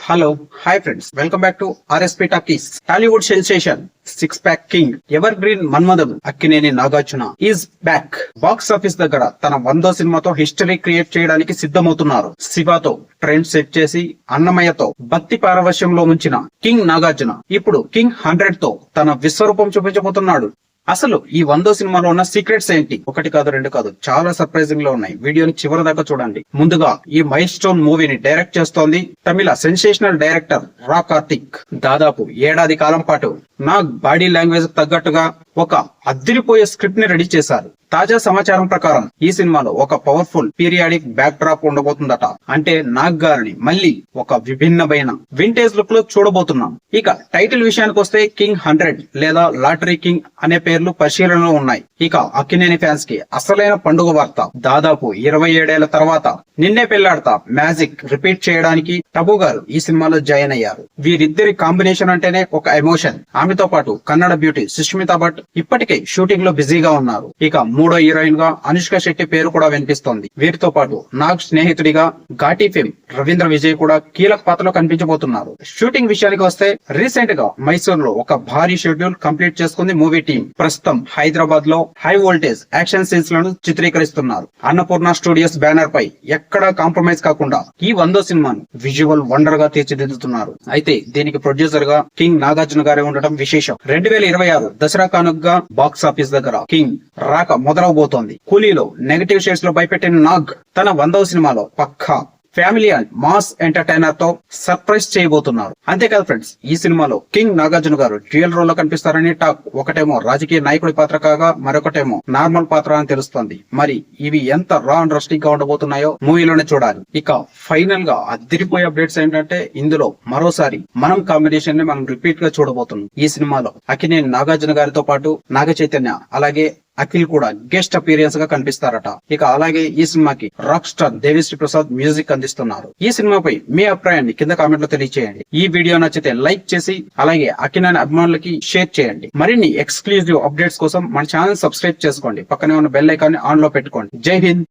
Hello hi friends, welcome back to RSP talkies. Tollywood sensation six pack king ever green Manmadhudu Akkineni Nagarjuna is back. Box office దగ్గర తన 100వ సినిమాతో history create చేయడానికి సిద్ధమవుతున్నారు. శివతో trend set చేసి అన్నమయ్యతో భక్తి పారవశ్యంలో ముంచిన కింగ్ నాగార్జున ఇప్పుడు కింగ్ 100 తో తన విశ్వరూపం చూపించబోతున్నాడు. అసలు ఈ 100వ సినిమాలో ఉన్న సీక్రెట్స్ ఏంటి? ఒకటి కాదు, రెండు కాదు, చాలా సర్ప్రైజింగ్ లో ఉన్నాయి. వీడియోని చివరి దాకా చూడండి. ముందుగా ఈ మైల్ స్టోన్ మూవీని డైరెక్ట్ చేస్తోంది తమిళ సెన్సేషనల్ డైరెక్టర్ రా కార్తిక్. దాదాపు ఏడాది కాలం పాటు నాగ్ బాడీ లాంగ్వేజ్ తగ్గట్టుగా ఒక అద్దిరిపోయే స్క్రిప్ట్ ని రెడీ చేశారు. తాజా సమాచారం ప్రకారం ఈ సినిమాలో ఒక పవర్ఫుల్ పీరియాడిక్ బ్యాక్ డ్రాప్ ఉండబోతుందట. అంటే నాగ్ గారిని మళ్ళీ ఒక విభిన్నమైన వింటేజ్ లుక్ లో చూడబోతున్నాం. ఇక టైటిల్ విషయానికి వస్తే కింగ్ 100 లేదా లాటరీ కింగ్ అనే పేర్లు పరిశీలనలో ఉన్నాయి. ఇక అక్కినేని ఫ్యాన్స్ కి అసలైన పండుగ వార్త. దాదాపు 27 ఏళ్ల తర్వాత నిన్నే పెళ్లాడతా మ్యాజిక్ రిపీట్ చేయడానికి టబు గారు ఈ సినిమాలో జాయిన్ అయ్యారు. వీరిద్దరి కాంబినేషన్ అంటేనే ఒక ఎమోషన్. ఆమెతో పాటు కన్నడ బ్యూటీ సుష్మితా భట్ ఇప్పటికే షూటింగ్ లో బిజీగా ఉన్నారు. ఇక మూడో హీరోయిన్ గా అనుష్క శెట్టి పేరు కూడా వినిపిస్తోంది. వీరితో పాటు నాగ్ స్నేహితుడిగా ఘాటీ ఫేమ్ రవీంద్ర విజయ్ కూడా కీలక పాత్రలో కనిపించబోతున్నారు. షూటింగ్ విషయానికి వస్తే రీసెంట్ గా మైసూర్ లో ఒక భారీ షెడ్యూల్ కంప్లీట్ చేసుకుంది మూవీ టీం. ప్రస్తుతం హైదరాబాద్ లో హై వోల్టేజ్ యాక్షన్ సీన్స్ లను చిత్రీకరిస్తున్నారు. అన్నపూర్ణ స్టూడియోస్ బ్యానర్ పై ఎక్కడా కాంప్రమైజ్ కాకుండా ఈ 100వ సినిమాను విజువల్ వండర్ గా తీర్చిదిద్దుతున్నారు. అయితే దీనికి ప్రొడ్యూసర్ గా కింగ్ నాగార్జున గారే ఉండటం విశేషం. 2026 దసరా కానుకగా బాక్స్ ఆఫీస్ దగ్గర కింగ్ రాక మొదలవబోతోంది. కూలీలో నెగటివ్ షేడ్స్ లో భయపెట్టిన నాగ్ తన 100వ సినిమాలో పక్కా ఫ్యామిలీ అండ్ మాస్ ఎంటర్టైనర్ తో సర్ప్రైజ్ చేయబోతున్నారు. అంతేకాదు ఫ్రెండ్స్, ఈ సినిమాలో కింగ్ నాగార్జున గారు డ్యూయల్ రోల్ లో కనిపిస్తారని టాక్. ఒకటేమో రాజకీయ నాయకుడి పాత్ర కాగా మరొకటేమో నార్మల్ పాత్ర అని తెలుస్తోంది. మరి ఇవి ఎంత రా అండ్ రస్టింగ్ గా ఉండబోతున్నాయో మూవీలోనే చూడాలి. ఇక ఫైనల్ గా అదిరిపోయే అప్డేట్స్ ఏంటంటే ఇందులో మరోసారి మనం కాంబినేషన్ ని మనం రిపీట్ గా చూడబోతున్నాం. ఈ సినిమాలో అక్కినేని నాగార్జున గారితో పాటు నాగ చైతన్య అలాగే అఖిల్ కూడా గెస్ట్ అపీరియన్స్ గా కనిపిస్తారట. ఇక అలాగే ఈ సినిమాకి rock star Devi Sri Prasad music అందిస్తున్నారు. ఈ సినిమాపై మీ అభిప్రాయాన్ని కింద కామెంట్ లో తెలియజేయండి. ఈ వీడియో నచ్చితే లైక్ చేసి అలాగే అక్కినేని అభిమానులకి షేర్ చేయండి. మరిన్ని ఎక్స్క్లూజివ్ అప్డేట్స్ కోసం మన ఛానల్ సబ్స్క్రైబ్ చేసుకోండి. పక్కనే ఉన్న బెల్ ఐకాన్ ని ఆన్ లో పెట్టుకోండి. జై హింద్.